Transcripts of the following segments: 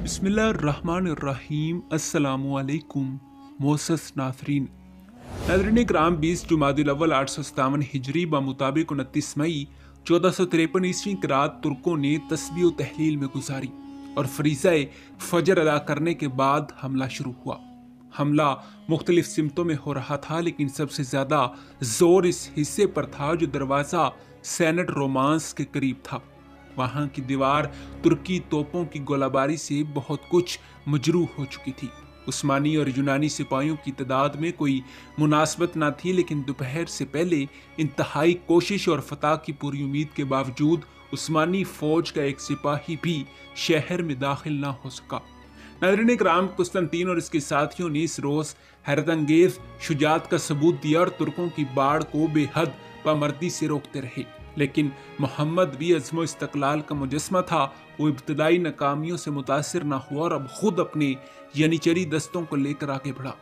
بسم اللہ الرحمن الرحیم۔ السلام علیکم معزز ناظرین۔ ناظرین کرام، 20 جمادی الاول 857 ہجری بمطابق 29 مئی 1453 عیسوی کی رات ترکوں نے تسبیح و تحلیل میں گزاری اور فریضہ فجر ادا کرنے کے بعد حملہ شروع ہوا۔ حملہ مختلف سمتوں میں ہو رہا تھا، لیکن سب سے زیادہ زور اس حصے پر تھا جو دروازہ سینٹ رومانس کے قریب تھا۔ وہاں کی دیوار ترکی توپوں کی گولہ باری سے بہت کچھ مجروح ہو چکی تھی۔ عثمانی اور یونانی سپاہیوں کی تعداد میں کوئی مناسبت نہ تھی، لیکن دوپہر سے پہلے انتہائی کوشش اور فتح کی پوری امید کے باوجود عثمانی فوج کا ایک سپاہی بھی شہر میں داخل نہ ہو سکا۔ ناظرین کرام، قسطنطین اور اس کے ساتھیوں نے اس روز حیرت انگیز شجاعت کا ثبوت دیا اور ترکوں کی باڑ کو بے حد پامردی سے روکتے رہے۔ لیکن محمد بھی عزم و استقلال کا مجسمہ تھا۔ وہ ابتدائی ناکامیوں سے متاثر نہ ہوا اور اب خود اپنے ینیچری دستوں کو لے کر آگے بڑھا۔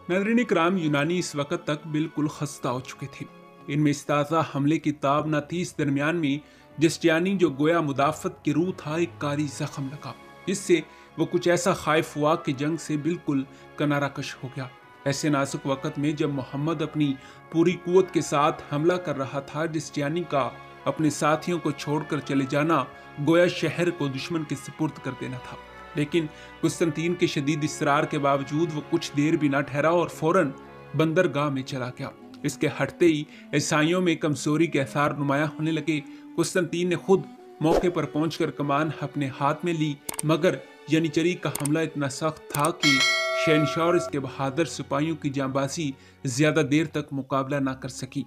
ناظرین کرام، یونانی اس وقت تک بالکل خستہ ہو چکے تھے۔ ان میں اس تازہ حملے کی تاب نہ تھی۔ اس درمیان میں جسٹیانی، جو گویا مدافعت کی روح تھا، ایک کاری زخم لگا، جس سے وہ کچھ ایسا خائف ہوا کہ جنگ سے بالکل کنارہ کش ہو گیا۔ ایسے نازک وقت میں جب محمد اپنی پوری قوت کے ساتھ حملہ کر رہا تھا، جسٹیانی کا اپنے ساتھیوں کو چھوڑ کر چلے جانا گویا شہر کو دشمن کے سپرد کر دینا تھا۔ لیکن قسطنطین کے شدید اصرار کے باوجود وہ کچھ دیر بھی نہ ٹھہرا اور فوراً بندرگاہ میں چلا گیا۔ اس کے ہٹتے ہی عیسائیوں میں کمزوری کے آثار نمایاں ہونے لگے۔ قسطنطین نے خود موقع پر پہنچ کر کمان اپنے ہاتھ میں لی، مگر ینیچری کا حملہ اتنا سخت تھا کہ شہنشاہ اور اس کے بہادر سپاہیوں کی جانبازی زیادہ دیر تک مقابلہ نہ کر سکی۔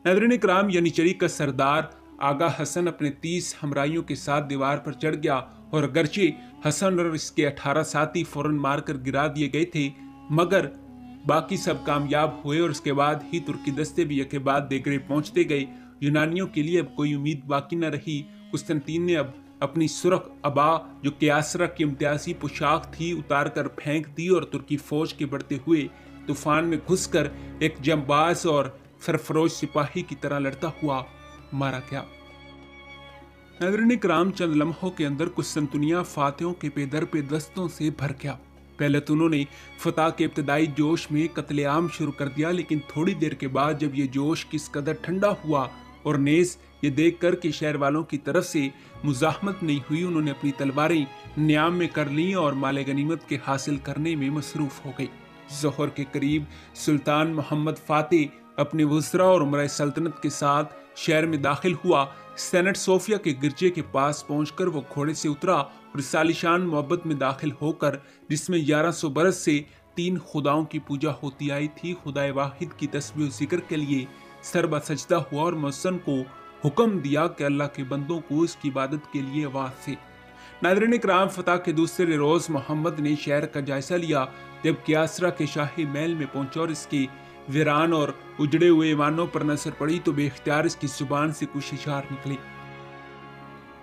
ناظرین کرام، ینیچری کا سردار آغا حسن اپنے 30 ہمراہیوں کے ساتھ دیوار پر چڑھ گیا اور اگرچہ حسن اور اس کے 18 ساتھی فوراً مار کر گرا دیے گئے تھے، مگر باقی سب کامیاب ہوئے اور اس کے بعد ہی ترکی دستے بھی یکے بعد دیگرے پہنچتے گئے۔ یونانیوں کے لیے اب کوئی امید باقی نہ رہی۔ قسطنطین نے اب اپنی سرخ عبا، جو کیاسرا کی امتیازی پوشاک تھی، اتار کر پھینک دی اور ترکی فوج کے بڑھتے ہوئے طوفان میں گھس کر ایک جنباز اور سرفروش سپاہی کی طرح لڑتا ہوا مارا گیا۔ ناظرین کرام، چند لمحوں کے اندر قسطنطنیہ فاتحوں کے پے در پہ دستوں سے بھر گیا۔ پہلے تو انہوں نے فتح کے ابتدائی جوش میں قتل عام شروع کر دیا، لیکن تھوڑی دیر کے بعد جب یہ جوش کس قدر ٹھنڈا ہوا اور نیز یہ دیکھ کر کہ شہر والوں کی طرف سے مزاحمت نہیں ہوئی، انہوں نے اپنی تلواریں نیام میں کر لیں اور مال غنیمت کے حاصل کرنے میں مصروف ہو گئی۔ ظہر کے قریب سلطان محمد فاتح اپنے وزراء اور عمرۂ سلطنت کے ساتھ شہر میں داخل ہوا۔ سینٹ صوفیہ کے گرجے کے پاس پہنچ کر وہ گھوڑے سے اترا اور اس عالیشان محبت میں داخل ہو کر، جس میں 1100 برس سے 3 خداؤں کی پوجا ہوتی آئی تھی، خدائے واحد کی تسبیح و ذکر کے لیے سر بسجدہ ہوا اور مؤذن کو حکم دیا کہ اللہ کے بندوں کو اس کی عبادت کے لیے آواز سے۔ ناظرین کرام، فتح کے دوسرے روز محمد نے شہر کا جائزہ لیا۔ جب کیاسرا کے شاہی محل میں پہنچا اور اس کے ویران اور اجڑے ہوئے ایوانوں پر نظر پڑی تو بے اختیار اس کی زبان سے کچھ اشعار نکلے۔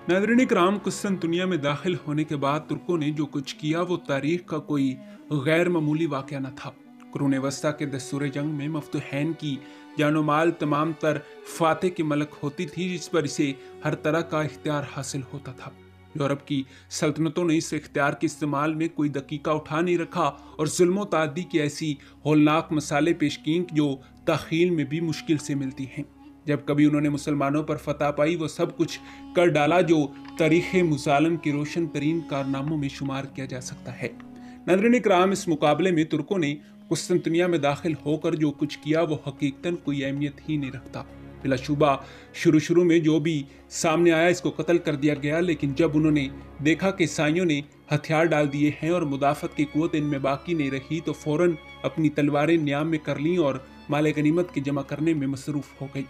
ناظرین کرام، قسطنطنیہ میں داخل ہونے کے بعد ترکوں نے جو کچھ کیا وہ تاریخ کا کوئی غیر معمولی واقعہ نہ تھا۔ قرون وسطیٰ کے دستور جنگ میں مفتوحین کی جان و مال تمام تر فاتح کی ملک ہوتی تھی، جس پر اسے ہر طرح کا اختیار حاصل ہوتا تھا۔ یورپ کی سلطنتوں نے اس اختیار کے استعمال میں کوئی دقیقہ اٹھا نہیں رکھا اور ظلم و تعدی کی ایسی ہولناک مثالیں پیش کیں جو تخیل میں بھی مشکل سے ملتی ہیں۔ جب کبھی انہوں نے مسلمانوں پر فتح پائی، وہ سب کچھ کر ڈالا جو تاریخ مظالم کے روشن ترین کارناموں میں شمار کیا جا سکتا ہے۔ ناظرین کرام، اس مقابلے میں ترکوں نے قسطنطنیہ میں داخل ہو کر جو کچھ کیا وہ حقیقتاً کوئی اہمیت ہی نہیں رکھتا۔ بلا شبہ شروع میں جو بھی سامنے آیا اس کو قتل کر دیا گیا، لیکن جب انہوں نے دیکھا کہ عیسائیوں نے ہتھیار ڈال دیے ہیں اور مدافعت کی قوت ان میں باقی نہیں رہی تو فوراً اپنی تلواریں نیام میں کر لیں اور مال غنیمت کے جمع کرنے میں مصروف ہو گئی۔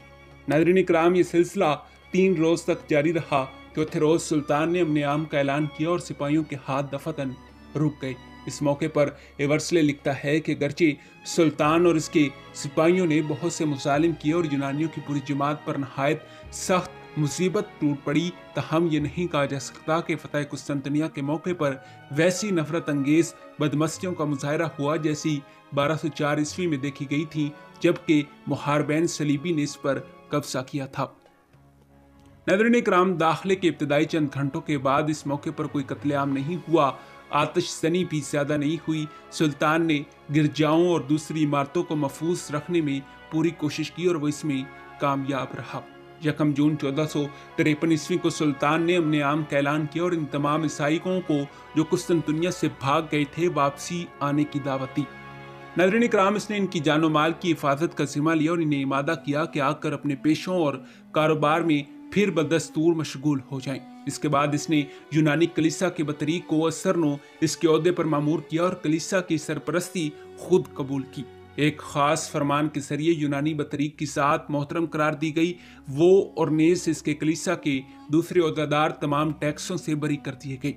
ناظرین کرام، یہ سلسلہ 3 روز تک جاری رہا۔ چوتھے روز سلطان نے امن عام کا اعلان کیا اور سپاہیوں کے ہاتھ دفتن رک گئے۔ اس موقع پر ایورسلے لکھتا ہے کہ گرچہ سلطان اور اس کے سپاہیوں نے بہت سے مظالم کیے اور یونانیوں کی پوری جماعت پر نہایت سخت مصیبت ٹوٹ پڑی، تاہم یہ نہیں کہا جا سکتا کہ فتح قسطنطنیہ کے موقع پر ویسی نفرت انگیز بدمستیوں کا مظاہرہ ہوا جیسی 1204 عیسوی میں دیکھی گئی تھی، جبکہ محاربین صلیبی نے اس پر قبضہ کیا تھا۔ नाज़रीन इकराम, दाखिले के इब्तदाई चंद घंटों के बाद इस मौके पर कोई कत्लेआम नहीं हुआ, आतिशज़नी भी ज़्यादा नहीं हुई। सुल्तान ने गिरजाओं और दूसरी इमारतों को महफूज रखने में पूरी कोशिश की और वो इसमें कामयाब रहा। 1 जून 1453 ईस्वी को सुल्तान ने अमन आम का ऐलान किया और इन तमाम ईसाइयों को जो कुस्तुनतुनिया से भाग गए थे वापसी आने की दावत दी। नाज़रीन इकराम, इसने इनकी जानो माल की हिफाजत का जिम्मा लिया और इन्हें इमादा किया कि आकर अपने पेशों और कारोबार में फिर बदस्तूर मशगूल हो जाएं। इसके बाद इसने यूनानी कलीसिया के बतरीक को असरनो इसके ओहदे पर मामूर किया और कलीसिया की सरपरस्ती खुद कबूल की। एक खास फरमान के जरिए यूनानी बतरीक की साथ मोहतरम करार दी गई। वो और नेस इसके कलीसिया के दूसरे ओहदेदार तमाम टैक्सों से बरी कर दिए गए।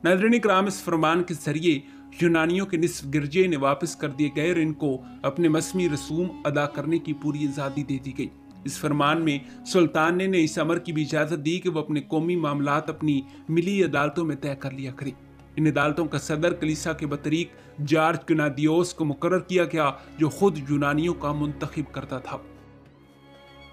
नाज़रीन इकराम, इस फरमान के जरिए यूनानियों के निस्फ गिरजे ने वापस कर दिए गए और इनको अपने मस्मी रसूम अदा करने की पूरी आज़ादी दे दी गई। इस फरमान में सुल्तान ने इस अमर की भी इजाज़त दी कि वो अपने कौमी मामलात अपनी मिली अदालतों में तय कर लिया करें। इन अदालतों का सदर कलीसिया के बतरीक जॉर्ज ग्नादियोस को मुकर्रर किया गया, जो खुद यूनानियों का मुंतखब करता था।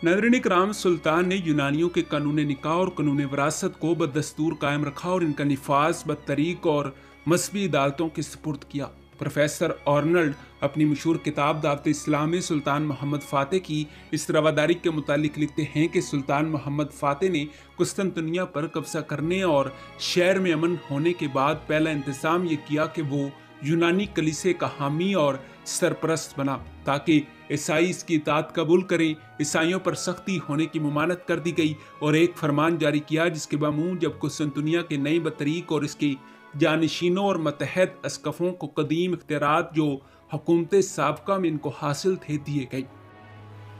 नाज़रीन इकराम, सुल्तान ने यूनानियों के कानून निकाह और कानून विरासत को बदस्तूर कायम रखा और इनका निफाज बतरीक और मजहबी अदालतों के सुपुर्द किया। प्रोफेसर आर्नल्ड अपनी मशहूर किताब दावत इस्लाम में सुल्तान मोहम्मद फ़ातिह की इस रवादारी के मुतालिक लिखते हैं कि सुल्तान मोहम्मद फ़ातिह ने कुस्तुनतुनिया पर कब्जा करने और शहर में अमन होने के बाद पहला इंतज़ाम ये किया कि वो यूनानी कलीसिया का हामी और सरपरस्त बना ताकि ईसाई इसकी इताअत कबूल करें। ईसाइयों पर सख्ती होने की ममानत कर दी गई और एक फरमान जारी किया जिसके बामूद जब कुस्तुनतुनिया के नई बतरीक और इसके जानशीनों और मतहद अस्कफों को कदीम इख्तियारात जो हुकूमत साबका में इनको हासिल थे दिए गए।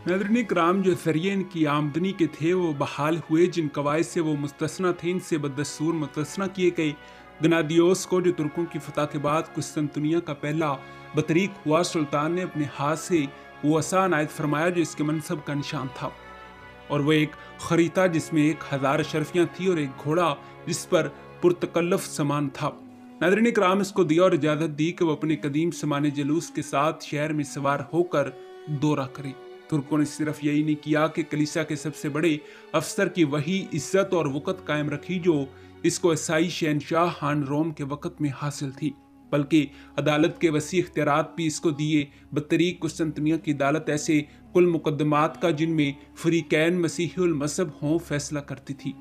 नाज़रीन इकराम, जो जरिए इनकी आमदनी के थे वो बहाल हुए, जिन कवायद से वो मुस्तस्ना थे इनसे बदस्तूर मुस्तस्ना किए गए। ग्नादियोस को जो तुर्कों की फतह के बाद कुस्तुनतुनिया का पहला बतरीक हुआ, सुल्तान ने अपने हाथ से वो असा अनायत फरमाया जो इसके मनसब का निशान था और वह एक खरीता जिसमें 1000 अशरफियाँ थी और एक घोड़ा जिस पर पुरतकल्लफ सामान था। नाज़रीन इकराम, इसको दिया और इजाज़त दी कि वो अपने कदीम समाने जलूस के साथ शहर में सवार होकर दौरा करे। तुर्कों ने सिर्फ यही नहीं किया कि कलीसिया के सबसे बड़े अफसर की वही इज्जत और वक़्त कायम रखी जो इसको ईसाई शहनशाह हान रोम के वक़्त में हासिल थी, बल्कि अदालत के वसी इख्तियारात भी इसको दिए। बतरीक कुस्तुनतुनिया की अदालत ऐसे कुल मुकदमात का जिनमें फरीकैन मसीहुल मज़हब हों फैसला करती थी।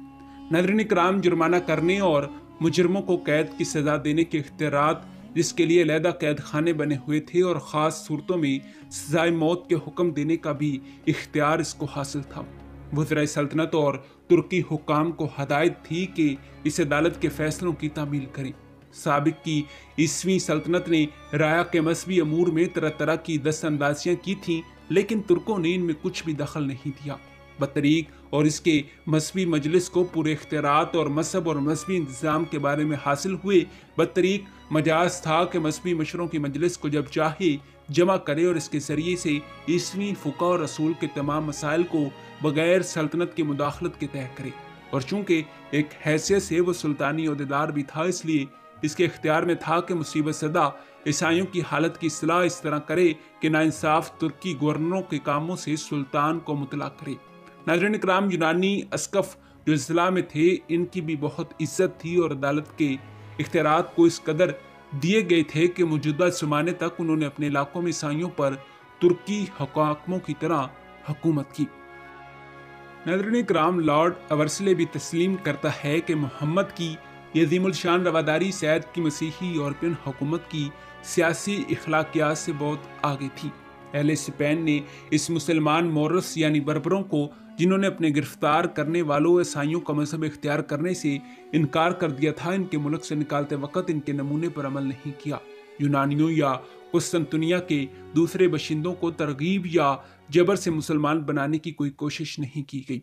नाज़रीन इकराम, जुर्माना करने और मुजरमों को कैद की सज़ा देने के इख्तियारात जिसके लिए अलहदा कैद खाने बने हुए थे और ख़ास सूरतों में सज़ाए मौत के हुक्म देने का भी इख्तियार इसको हासिल था। वज़राए सल्तनत और तुर्की हुक्काम को हदायत थी कि इस अदालत के फैसलों की तामील करें। साबिक की ईस्वी सल्तनत ने राया के मजहबी अमूर में तरह तरह की दस्तअंदाजियाँ की थीं, लेकिन तुर्कों ने इनमें कुछ भी दखल नहीं दिया। बतरीक और इसके मजहबी मजलिस को पूरे इख्तियारात और मजहब और मजहबी इंतज़ाम के बारे में हासिल हुए। बतरीक मजाज था कि मजहबी मशरों की मजलिस को जब चाहे जमा करे और इसके जरिए से ईस्वी फ़ुक़हा और रसूल के तमाम मसाइल को बगैर सल्तनत की मुदाखलत के तय करे। और चूँकि एक हैसियत से वो सुल्तानी ओहदेदार भी था, इसलिए इसके इख्तियार में था कि मुसीबत ज़दा ईसाइयों की हालत की इस्लाह इस तरह करे कि नाइंसाफ़ तुर्की गवर्नरों के कामों से सुल्तान को मुतला करे। नाज़रीन इकराम, यूनानी अस्कफ जो इस्लाह में थे इनकी भी बहुत इज्जत थी और अदालत के इख्तियारात को इस कदर दिए गए थे कि मौजूदा ज़माने तक उन्होंने अपने इलाकों में ईसाइयों पर तुर्की हकामों की तरह हुकूमत की। नाज़रीन इकराम, लॉर्ड अवर्सले भी तस्लीम करता है कि मोहम्मद की ये अज़ीमुल शान रवादारी सैद की मसीही यूरोपियन हुकूमत की सियासी इखलाकियात से बहुत आगे थी। अहले स्पेन ने इस मुसलमान मोरस यानी बर्बरों को, जिन्होंने अपने गिरफ्तार करने वालों ईसाइयों का मजहब इख्तियार करने से इनकार कर दिया था, इनके मुल्क से निकालते वक्त इनके नमूने पर अमल नहीं किया। यूनानियों या कुस्तुनतुनिया के दूसरे बशिंदों को तरगीब या जबर से मुसलमान बनाने की कोई कोशिश नहीं की गई।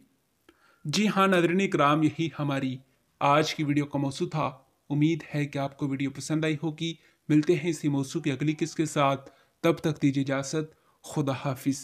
जी हाँ नाज़रीन इकराम, यही हमारी आज की वीडियो का मौजू था। उम्मीद है कि आपको वीडियो पसंद आई होगी। मिलते हैं इसी मौजू की अगली किस्त के साथ, तब तक दीजिए इजाज़त। खुदा हाफिज़।